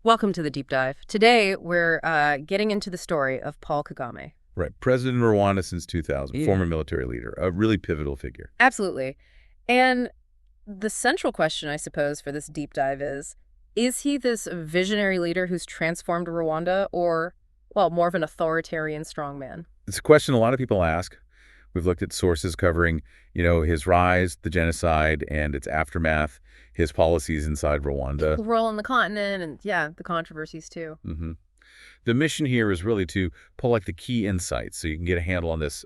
Welcome to the deep dive. Today, we're getting into the story of Paul Kagame. Right. President of Rwanda since 2000, Yeah. former military leader, a really pivotal figure. Absolutely. And the central question, I suppose, for this deep dive is he this visionary leader who's transformed Rwanda or, well, more of an authoritarian strongman? It's a question a lot of people ask. We've looked at sources covering, his rise, the genocide, and its aftermath, his policies inside Rwanda. The role in the continent and, yeah, the controversies, too. hmm The mission here is really to pull like the key insights so you can get a handle on this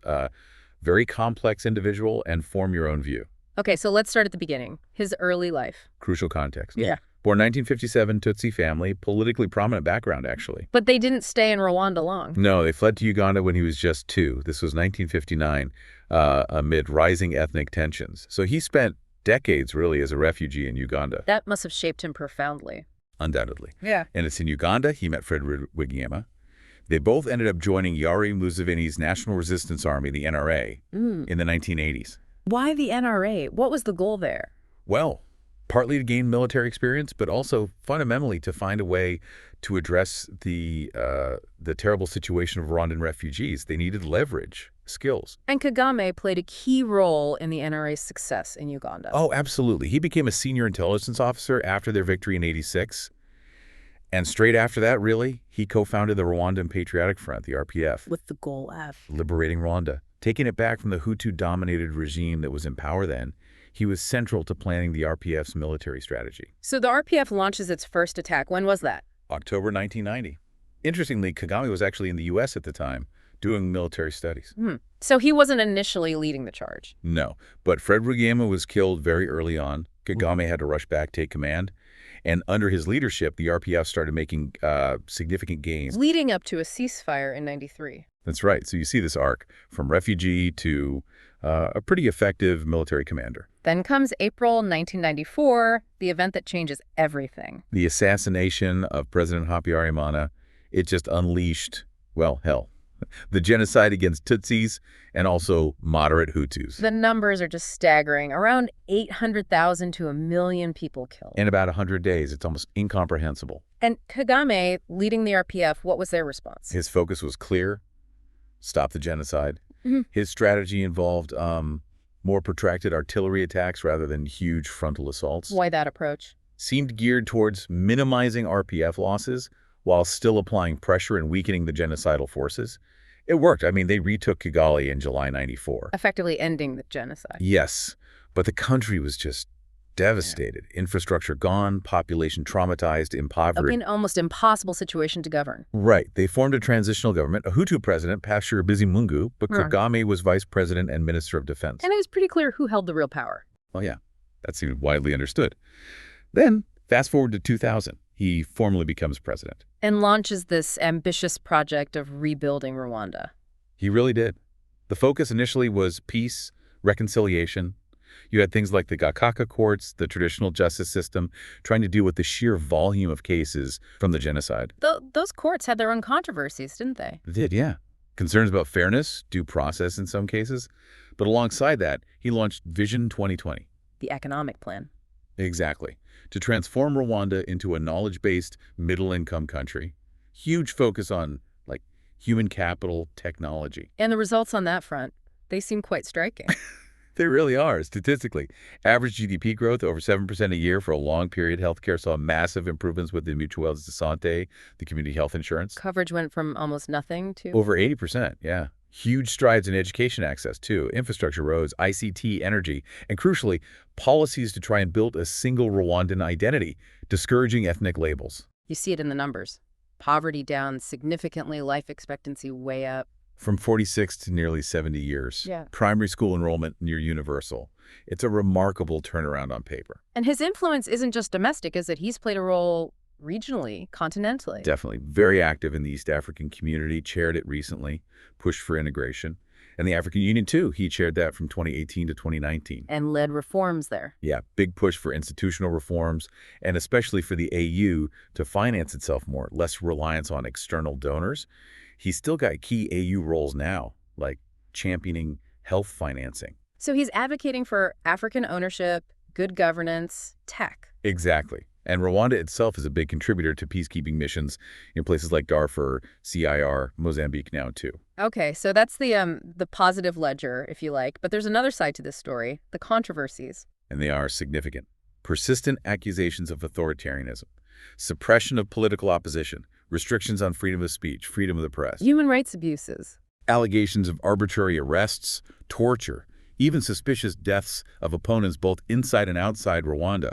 very complex individual and form your own view. Okay, so let's start at the beginning. His early life. Crucial context. Yeah. Born 1957, Tutsi family, politically prominent background, actually. But they didn't stay in Rwanda long. No, they fled to Uganda when he was just 2. This was 1959, amid rising ethnic tensions. So he spent decades, really, as a refugee in Uganda. That must have shaped him profoundly. Undoubtedly. Yeah. And it's in Uganda he met Fred Rwigema. They both ended up joining Yoweri Museveni's National Resistance Army, the NRA, in the 1980s. Why the NRA? What was the goal there? Well, partly to gain military experience, but also fundamentally to find a way to address the terrible situation of Rwandan refugees. They needed leverage, skills. And Kagame played a key role in the NRA's success in Uganda. Oh, absolutely. He became a senior intelligence officer after their victory in '86. And straight after that, really, he co-founded the Rwandan Patriotic Front, the RPF. With the goal of Liberating Rwanda. Taking it back from the Hutu-dominated regime that was in power then, he was central to planning the RPF's military strategy. So the RPF launches its first attack. When was that? October 1990. Interestingly, Kagame was actually in the U.S. at the time, doing military studies. So he wasn't initially leading the charge. No, but Fred Rwigema was killed very early on. Kagame had to rush back, take command. And under his leadership, the RPF started making significant gains. Leading up to a ceasefire in '93. That's right. So you see this arc from refugee to a pretty effective military commander. Then comes April 1994, the event that changes everything. The assassination of President Habyarimana, it just unleashed, well, hell, the genocide against Tutsis and also moderate Hutus. The numbers are just staggering. Around 800,000 to 1 million people killed. In about 100 days. It's almost incomprehensible. And Kagame, leading the RPF, what was their response? His focus was clear: stop the genocide. Mhm. His strategy involved more protracted artillery attacks rather than huge frontal assaults. Why that approach? Seemed geared towards minimizing RPF losses while still applying pressure and weakening the genocidal forces. It worked. I mean, they retook Kigali in July '94. Effectively ending the genocide. Yes, but the country was just devastated. Infrastructure gone, population traumatized, impoverished. An almost impossible situation to govern. Right. They formed a transitional government, a Hutu president, Pastor Bizimungu, but Kagame was vice president and minister of defense. And it was pretty clear who held the real power. Oh, yeah. That seemed widely understood. Then, fast forward to 2000. He formally becomes president. And launches this ambitious project of rebuilding Rwanda. He really did. The focus initially was peace, reconciliation. You had things like the Gakaka courts, the traditional justice system, trying to deal with the sheer volume of cases from the genocide. Those courts had their own controversies, didn't they? They did, yeah. Concerns about fairness, due process in some cases. But alongside that, he launched Vision 2020. The economic plan. Exactly. To transform Rwanda into a knowledge-based, middle-income country. Huge focus on, like, human capital, technology. And the results on that front, they seem quite striking. They really are, statistically. Average GDP growth over 7% a year for a long period. Healthcare saw massive improvements with the Mutuelles de Santé, the community health insurance. Coverage went from almost nothing to... Over 80%, yeah. Huge strides in education access, too. Infrastructure, roads, ICT, energy, and crucially, policies to try and build a single Rwandan identity, discouraging ethnic labels. You see it in the numbers. Poverty down significantly, life expectancy way up. From 46 to nearly 70 years. Yeah. Primary school enrollment near universal. It's a remarkable turnaround on paper. And his influence isn't just domestic, is it? He's played a role regionally, continentally. Definitely. Very active in the East African community, chaired it recently, pushed for integration. And the African Union, too. He chaired that from 2018 to 2019. And led reforms there. Yeah, big push for institutional reforms, and especially for the AU to finance itself more, less reliance on external donors. He's still got key AU roles now, like championing health financing. So he's advocating for African ownership, good governance, tech. Exactly. And Rwanda itself is a big contributor to peacekeeping missions in places like Darfur, CIR, Mozambique now too. Okay, so that's the positive ledger, if you like. But there's another side to this story, the controversies. And they are significant. Persistent accusations of authoritarianism, suppression of political opposition, restrictions on freedom of speech, freedom of the press, Human rights abuses. allegations of arbitrary arrests, torture, even suspicious deaths of opponents both inside and outside Rwanda.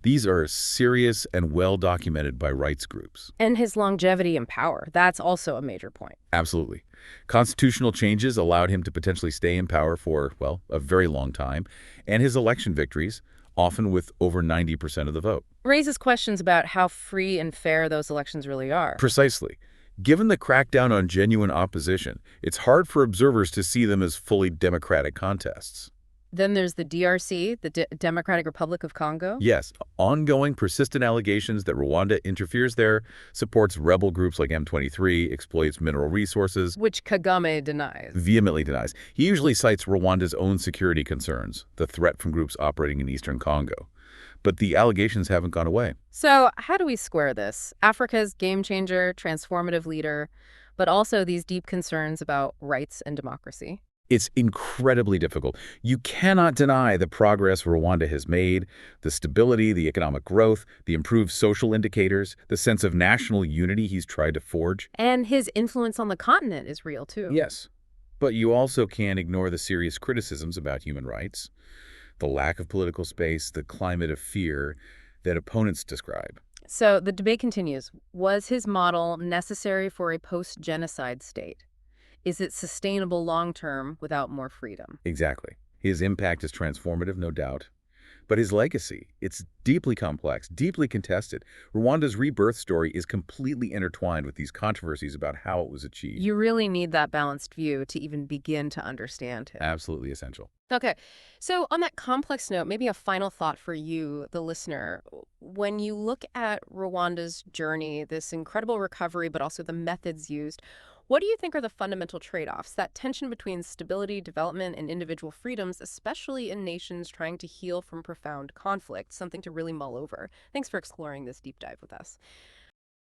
These are serious and well documented by rights groups. And his longevity in power. That's also a major point. Absolutely. Constitutional changes allowed him to potentially stay in power for, well, a very long time, and his election victories, often with over 90% of the vote. Raises questions about how free and fair those elections really are. Precisely. Given the crackdown on genuine opposition, it's hard for observers to see them as fully democratic contests. Then there's the DRC, the Democratic Republic of Congo. Yes, ongoing persistent allegations that Rwanda interferes there, supports rebel groups like M23, exploits mineral resources, Which Kagame denies. vehemently denies. He usually cites Rwanda's own security concerns, the threat from groups operating in eastern Congo. But the allegations haven't gone away. So how do we square this? Africa's game changer, transformative leader, but also these deep concerns about rights and democracy. It's incredibly difficult. You cannot deny the progress Rwanda has made, the stability, the economic growth, the improved social indicators, the sense of national unity he's tried to forge. And his influence on the continent is real, too. Yes, but you also can't ignore the serious criticisms about human rights, the lack of political space, the climate of fear that opponents describe. So the debate continues. Was his model necessary for a post-genocide state? Is it sustainable long-term without more freedom? Exactly. His impact is transformative, no doubt. But his legacy, it's deeply complex, deeply contested. Rwanda's rebirth story is completely intertwined with these controversies about how it was achieved. You really need that balanced view to even begin to understand him. Absolutely essential. Okay, so on that complex note, maybe a final thought for you, the listener. When you look at Rwanda's journey, this incredible recovery, but also the methods used, what do you think are the fundamental trade-offs? That tension between stability, development, and individual freedoms, especially in nations trying to heal from profound conflict, something to really mull over. Thanks for exploring this deep dive with us.